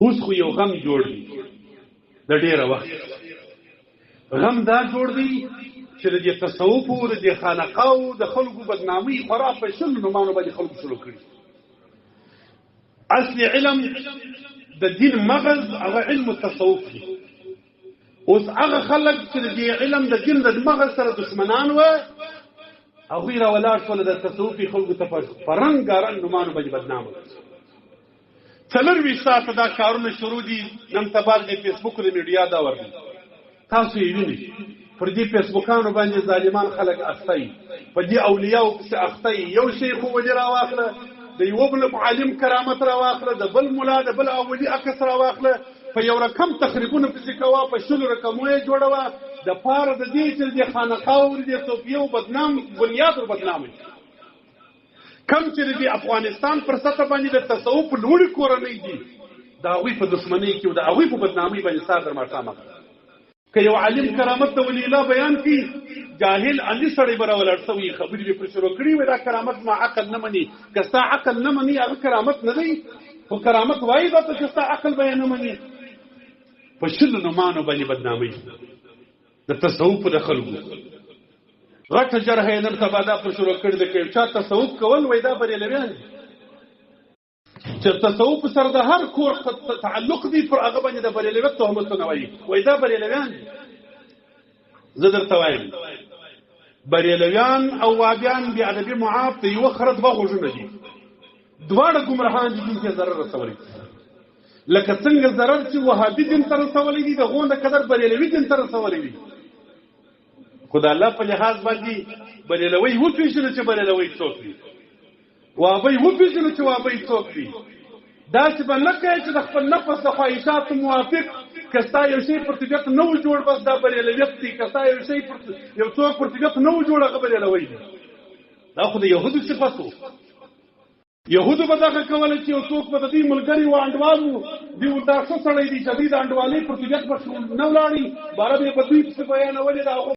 اوس خو یو غم جوړ دی د ډېره وخت غم دا جوړ دی چې د تصوف او د خانقاو د خلکو بدنامي خورا په شل نومانو باندې خلکو شروع کړي. اصل علم د دین مغز هغه علم التصوف دی. اوس هغه خلک چې د علم د دین د مغز سره دشمنان و هغوی راولاړ شول د تصوفي خلکو ته په رنګارنګ نومانو باندې بدنام کړي. 24 ساعته دا کارونه شروع دي. نن سبا د فیسبوک د میډیا دا ورغی تاسو یې وینئ پر دې فیسبوکانو باندې ظالمان خلک اخته یي په دې اولیاو پسې اخته یي. یو شیخ وولي راواخله د یو بل عالم کرامت راواخله د بل ملا د بل اولي عکس راواخله په یو رقم تخریبونه پسې کوه په شلو رقمو یې جوړوه د پاره د دې چې د خانقاو د صوفیو بدنام بنیاد ور بدنام کم چې د افغانستان پر سطح باندې د تصوف لوړې کورنۍ دي د هغوی په دښمنۍ کې او د هغوی په بدنامۍ باندې سار در ماښامه که یو عالم کرامت د ولی الله بیان کړي جاهل علي سړی به راولاړ شوي خبرې به پرې شروع کړي وي دا کرامت ما عقل نه مني. که ستا عقل نه مني هغه کرامت نه دی خو کرامت وایي دا ته چې ستا عقل به یې نه مني. په شلو نومانو باندې بدنامۍ د تصوف د خلکو غټه جرحه یې نن سبا دا پر شروع کړي ده که چا تصوف کول وایي دا بریلویان دي چې تصوف سره د هر کور تعلق دی پر هغه باندې د بریلویت تهمتونه وایي دا بریلویان دي. زه درته وایم بریلویان او وابیان بې ادبي معاف د یوه خره دوه غوږونه دي دواړه ګمراهان دي دین ته ضرر رسولی لکه څنګه ضرر چې وهابي دین ته رسولی دي د غونډه قدر بریلوي دین ته رسولی دي. خو د الله په لحاظ باندې بریلوی وپېژنه چې بریلوی څوک وي وابی وپېژنه چې وابی څوک وي. داسې به نه کوې چې د خپل نفس د خواهشاتو موافق که ستا یو شی پر طبیعت نه و جوړ بس دا بریلویت دی. که ستا یو شی یو څوک پر طبیعت نه و جوړ هغه بریلوی دی. دا خو د یهودو صفت و. یهودو به دغه کوله چې یو څوک به د دوی ملګري و انډوال و دوی ورته ښه سړی دی چې دوی د انډوالۍ پر طبیعت به نه ولاړي باره به یې په دوی پسې بیانولې د هغو